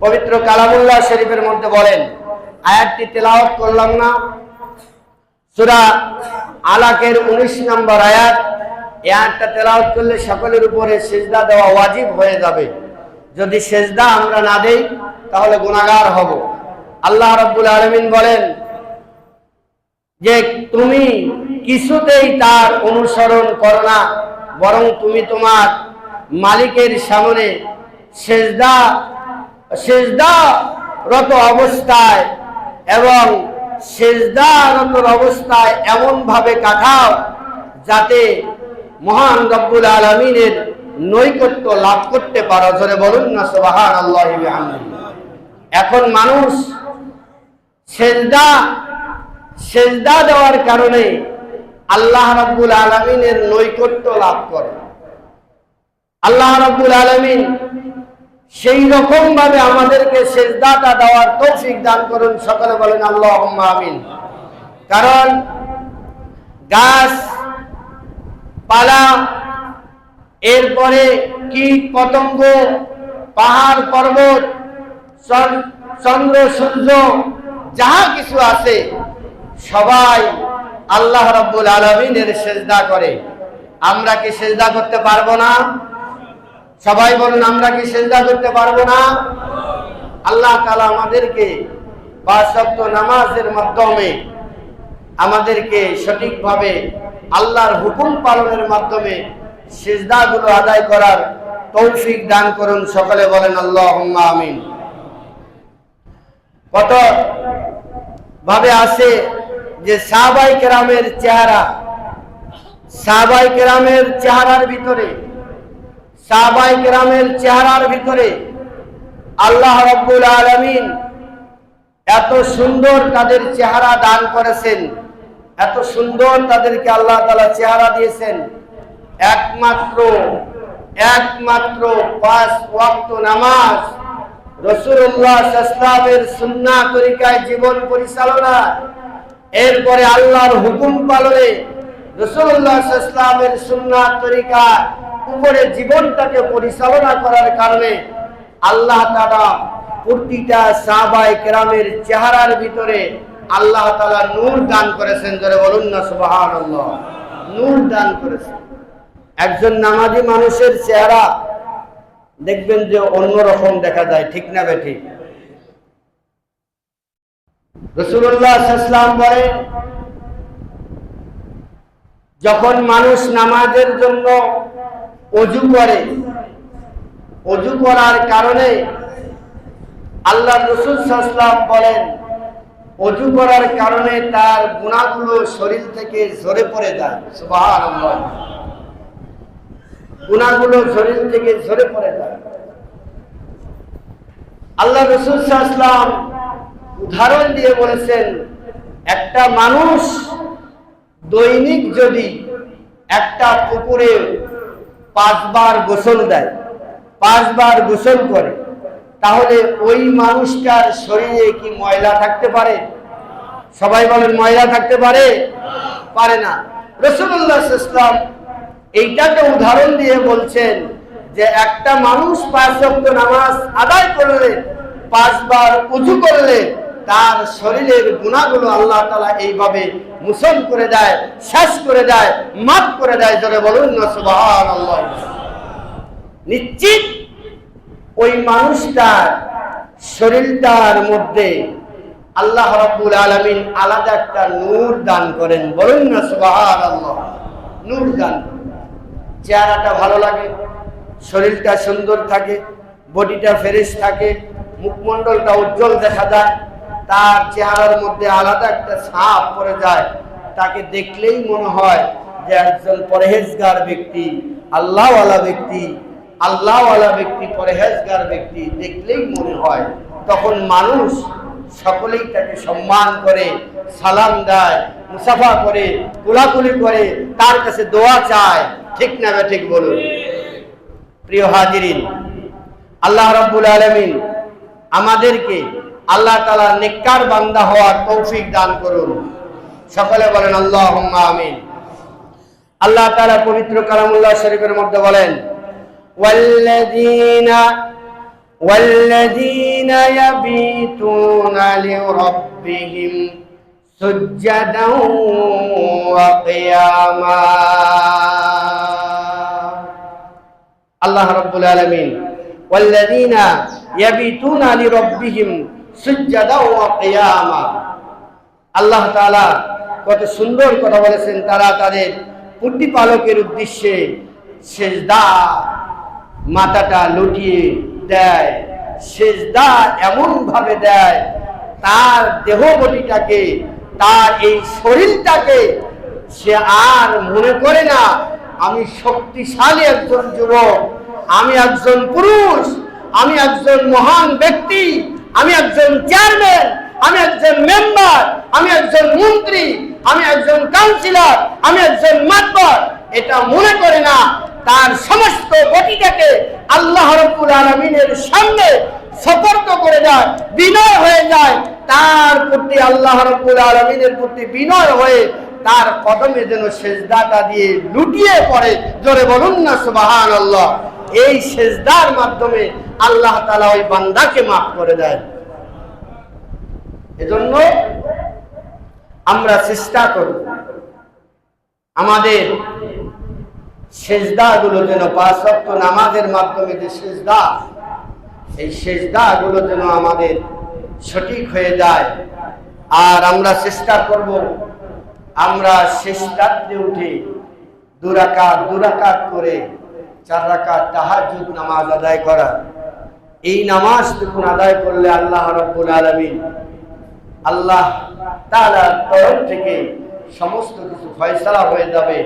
পবিত্র কালামুল্লাহ শরীফের মধ্যে বলেন, আয়াতটি তেলাওয়াত করলাম না? সূরা আলাকের 19 নম্বর আয়াত। এই আয়াতটা তেলাওয়াত করলে সকলের উপরে সিজদা দেওয়া ওয়াজিব হয়ে যাবে। যদি সিজদা আমরা না দেই তাহলে গুনাহগার হব। আল্লাহ রাব্বুল আলামিন বলেন যে তুমি কিছুতেই তার অনুসরণ করো না, বরং তুমি তোমার মালিকের সামনে সিজদারত অবস্থায় এবং সিজদারত অবস্থায় এমন ভাবে কাটাও যাতে মহান রব্বুল আলামিনের নৈকট্য লাভ করতে পারো। জোরে বলুন না সুবহানাল্লাহি ওয়া বিহামদিহি। এখন মানুষ সিজদা দেওয়ার কারণে আল্লাহ রাব্বুল আলামিনের নৈকট্য লাভ করে। আল্লাহ রাব্বুল আলামিন সেই রকম ভাবে আমাদেরকে সিজদাটা দেওয়ার তৌফিক দান করুন। সকলে বলেন আল্লাহুম্মা আমিন। কারণ গাছ পালা, এরপরে কীট পতঙ্গ, পাহাড় পর্বত, চন্দ্র সূর্য যাহা কিছু আছে সবাই আল্লাহ রাব্বুল আলামিনের সিজদা করে। আমরা কি সিজদা করতে পারবো না? সবাই বলুন, আমরা কি সিজদা করতে পারবো না? আল্লাহ তাআলা আমাদেরকে 5 ওয়াক্ত নামাজের মাধ্যমে আমাদেরকে সঠিকভাবে আল্লাহর হুকুম পালনের মাধ্যমে সিজদাগুলো আদায় করার তৌফিক দান করুন। সকলে বলেন আল্লাহুম্মা আমিন। কত ভাবে আছে যে সাহাবায়ে কেরামের চেহারার ভিতরে আল্লাহ রাব্বুল আলামিন এত সুন্দর তাদের চেহারা দান করেছেন, এত সুন্দর তাদেরকে আল্লাহ তাআলা চেহারা দিয়েছেন। একমাত্র 5 ওয়াক্ত নামাজ, রাসূলুল্লাহ সাল্লাল্লাহু আলাইহি ওয়াসাল্লামের সুন্নাহ তরিকায় জীবন পরিচালনা, এরপরে আল্লাহর হুকুম পালনে রাসূলুল্লাহ সাল্লাল্লাহু আলাইহি ওয়াসাল্লামের সুন্নাহ তরিকা উপরে জীবনটাকে পরিচালনা করার কারণে আল্লাহ তাআলা প্রতিটা সাহাবায়ে কেরামের চেহারার ভিতরে আল্লাহ তাআলা নূর দান করেছেন। জোরে বলুন না সুবহানাল্লাহ। নূর দান করেছেন। একজন নামাজি মানুষের চেহারা দেখবেন যে অন্যরকম দেখা যায়, ঠিক না বেঠিক? রাসূলুল্লাহ সাল্লাল্লাহু আলাইহি ওয়াসাল্লাম বলেন, যখন মানুষ নামাজের জন্য ওযু করে, ওযু করার কারণে আল্লাহর রাসূল সাল্লাল্লাহু আলাইহি ওয়াসাল্লাম বলেন, ওযু করার কারণে তার গুনাহগুলো শরীর থেকে ঝরে পড়ে যায়। সুবহানাল্লাহ। গুনাহগুলো শরীর থেকে ঝরে পড়ে যায়। আল্লাহ রাসূল সাল্লাল্লাহু আলাইহি ওয়াসাল্লাম উদাহরণ দিয়ে বলেছেন, একটা মানুষ দৈনিক যদি একটা পুকুরে 5 বার গোসল দেয়, 5 বার গোসল করে, তাহলে ওই মানুষটার শরীরে কি ময়লা থাকতে পারে? সবাই বলেন, ময়লা থাকতে পারে? পারে না। রাসূলুল্লাহ সাল্লাল্লাহু আলাইহি ওয়াসাল্লাম এইটাকে উদাহরণ দিয়ে বলছেন যে একটা মানুষ 5 ওয়াক্ত নামাজ আদায় করলে, 5 বার ওযু করলে তার শরীরের গুনাহগুলো আল্লাহ তাআলা এইভাবে মোচন করে দেয়, শেষ করে দেয়, মাফ করে দেয়। জোরে বলুন না সুবহানাল্লাহ। নিশ্চিত ওই মানুষটার শরীরটার মধ্যে আল্লাহ রাব্বুল আলামিন আলাদা একটা নূর দান করেন। বলুন না সুবহানাল্লাহ। নূর দান, চেহারাটা ভালো লাগে, শরীরটা সুন্দর থাকে, বডিটা ফ্রেশ থাকে, মুখমণ্ডলটা উজ্জ্বল দেখা যায়, তার চেহারার মধ্যে আলাদা একটা ছাপ পড়ে যায়। তাকে দেখলেই মনে হয় যে একজন পরহেজগার ব্যক্তি, আল্লাহওয়ালা ব্যক্তি, পরহেজগার ব্যক্তি দেখলেই মনে হয়। তখন মানুষ সকলেই তাকে সম্মান করে, সালাম দেয়, মুসাফা করে, কোলাকুলি করে, তার কাছে দোয়া চায়। ঠিক না ঠিক বলুন? প্রিয় হাজিরিন, আল্লাহ রাব্বুল আলামিন আমাদেরকে আল্লাহ তাআলা নেককার বান্দা হওয়ার তৌফিক দান করুন। সকলে বলেন আল্লাহুম্মা আমিন। আল্লাহ তাআলা পবিত্র কালামুল্লাহ শরীফের মধ্যে বলেন, ওয়াল্লাযীনা والذين يبيتون لربهم سجدا وقياما আল্লাহ রাব্বুল আলামিন والذين يبيتون لربهم سجدا وقياما আল্লাহ তাআলা কত সুন্দর কথা বলেছেন। তারা তাদের প্রতিপালকের উদ্দেশ্যে সিজদা মাথাটা লুটিয়ে দেয়, সিজদা এমন ভাবে দেয় তার দেহবলিটাকে, তার এই শরীরটাকে সে আর মনে করে না আমি শক্তিশালী একজন যুবক, আমি একজন পুরুষ, আমি একজন মহান ব্যক্তি, আমি একজন চেয়ারম্যান, আমি একজন মেম্বার, আমি একজন মন্ত্রী, আমি একজন কাউন্সিলর, আমি একজন মাতবর, এটা মনে করে না। তার সমস্ত বডিটাকে আল্লাহ রাব্বুল আলামিনের সামনে সুপর্দ করে দেয়, বিনয় হয়ে যায় তার প্রতি, আল্লাহ রাব্বুল আলামিনের প্রতি বিনয় হয়ে তার কদমে যেন সিজদাটা দিয়ে লুটিয়ে পড়ে। জোরে বলুন না সুবহানাল্লাহ। এই সিজদার মাধ্যমে আল্লাহ তাআলা ওই বান্দাকে মাফ করে দেয়। এজন্য আমরা চেষ্টা করব আমাদের সিজদাগুলো যেন ৫ ওয়াক্ত নামাজের মাধ্যমে যে সিজদা, এই সিজদাগুলো যেন আমাদের সঠিক হয়ে যায়। আর আমরা চেষ্টা করব আমরা শেষ রাত্রে উঠে ২ রাকাত করে ৪ রাকাত তাহাজ্জুদ নামাজ আদায় করা। এই নামাজটুকু আদায় করলে আল্লাহ রাব্বুল আলামিন আল্লাহ তাআলার তরফ থেকে সমস্ত কিছু ফয়সালা হয়ে যাবে।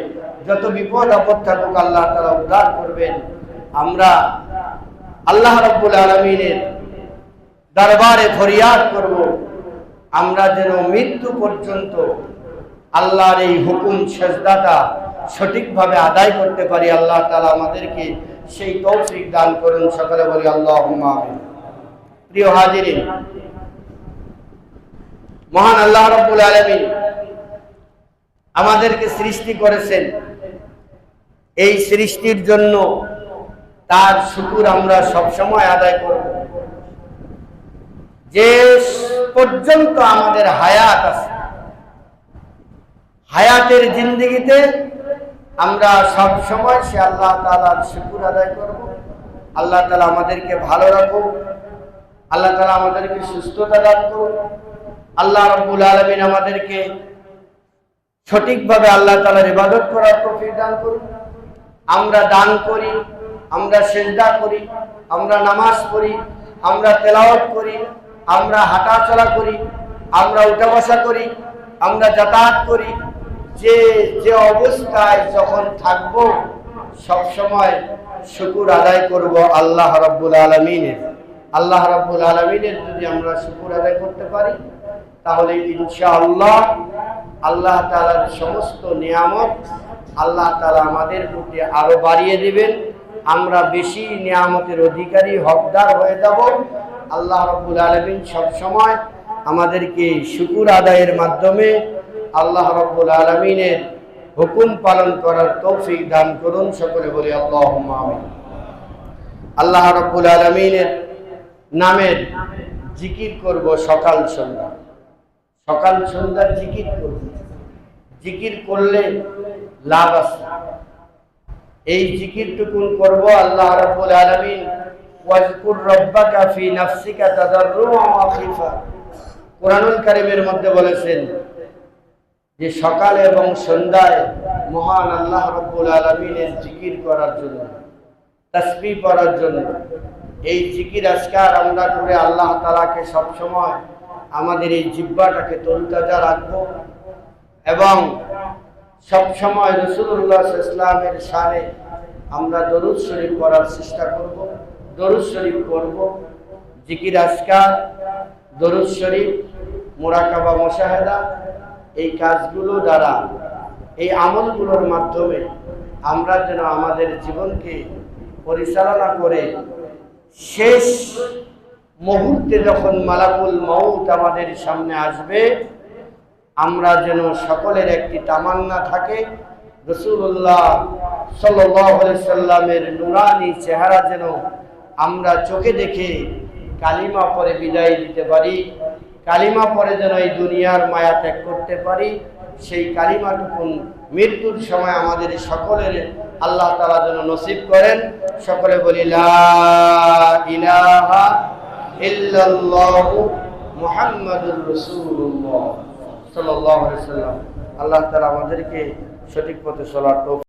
যত বিপদ আপদ থাকুক আল্লাহ তাআলা উদ্ধার করবেন। আমরা আল্লাহ রাব্বুল আলামিনের দরবারে ফরিয়াদ করব আমরা যেন মৃত্যু পর্যন্ত আল্লাহর এই হুকুম সিজদাটা সঠিকভাবে আদায় করতে পারি। আল্লাহ তাআলা আমাদেরকে সেই তৌফিক দান করুন। সকলে বলি আল্লাহুম্মা আমিন। প্রিয় হাজিরিন, মহান আল্লাহ রাব্বুল আলামিন আমাদেরকে সৃষ্টি করেছেন। এই সৃষ্টির জন্য তার শুকর আমরা সব সময় আদায় করব। যে পর্যন্ত আমাদের হায়াত আছে, হায়াতের জিন্দেগিতে আমরা সব সময় সে আল্লাহ তাআলার শুকর আদায় করব। আল্লাহ তাআলা আমাদেরকে ভালো রাখুন, আল্লাহ তাআলা আমাদেরকে সুস্থতা দান করুন, আল্লাহ রাব্বুল আলামিন আমাদেরকে সঠিকভাবে আল্লাহ তাআলার ইবাদত করার তৌফিক দান করুন। আমরা দান করি, আমরা সিজদা করি, আমরা নামাজ পড়ি, আমরা তেলাওয়াত করি, আমরা হাঁটাচলা করি, আমরা উঠা বসা করি, আমরা যাতায়াত করি, যে যে অবস্থায় যখন থাকব সব সময় শুকর আদায় করব আল্লাহ রাব্বুল আলামিনের। আল্লাহ রাব্বুল আলামিনের যদি আমরা শুকর আদায় করতে পারি তাহলে ইনশাআল্লাহ আল্লাহ তাআলার সমস্ত নিয়ামত আল্লাহ তাআলা আমাদের প্রতি আরো বাড়িয়ে দিবেন। আমরা বেশি নিয়ামতের অধিকারী হকদার হয়ে যাব। আল্লাহ রাব্বুল আলামিন সব সময় আমাদেরকে শুকর আদায়ের মাধ্যমে আল্লাহ রাব্বুল আলামিনের হুকুম পালন করার তৌফিক দান করুন। সকলে বলি আল্লাহুম্মা আমিন। আল্লাহ রাব্বুল আলামিনের নামের জিকির করব সকাল সন্ধ্যা, সকাল সন্ধ্যা জিকির করব। জিকির করলে লাভ আছে। এই জিকিরটুকুন করব আল্লাহ রাব্বুল আলামিন ওয়াজকুর রাব্বাকা ফি নাফসিকা তাদাররুআন ওয়া খিফা, কোরআনুল কারীমের মধ্যে বলেছেন যে সকালে এবং সন্ধ্যায় মহান আল্লাহ রাব্বুল আলামিনের জিকির করার জন্য, তাসবিহ পড়ার জন্য। এই জিকির আজকার আমরা করে আল্লাহ তাআলাকে সব সময় আমাদের এই জিহ্বাটাকে তরতাজা রাখবো এবং সব সময় রাসূলুল্লাহ সাল্লাল্লাহু আলাইহি ওয়াসাল্লামের শানে আমরা দরুদ শরীফ পড়ার চেষ্টা করব, দরুদ শরীফ পড়ব। জিকির আজকার, দরুদ শরীফ, মুরাকাবা, মুশাহাদা, এই কাজগুলো দ্বারা, এই আমলগুলোর মাধ্যমে আমরা যেন আমাদের জীবনকে পরিচালনা করে শেষ মুহূর্তে যখন মালাকুল মউত আমাদের সামনে আসবে আমরা যেন সকলের একটি তামান্না থাকে রাসূলুল্লাহ সাল্লাল্লাহু আলাইহি সাল্লামের নূরানি চেহারা যেন আমরা চোখে দেখে কালিমা পরে বিদায় দিতে পারি, কালিমা পরে যেন এই দুনিয়ার মায়া ত্যাগ করতে পারি। সেই কালিমাটুকুন মৃত্যুর সময় আমাদের সকলের আল্লাহ তাআলা যেন নসিব করেন। সকলে বলি লা ইলাহা ইল্লাল্লাহু মুহাম্মাদুর রাসূলুল্লাহ সাল্লাল্লাহু আলাইহি ওয়াসাল্লাম। আল্লাহ তাআলা আমাদেরকে সঠিক পথে চলার তৌফিক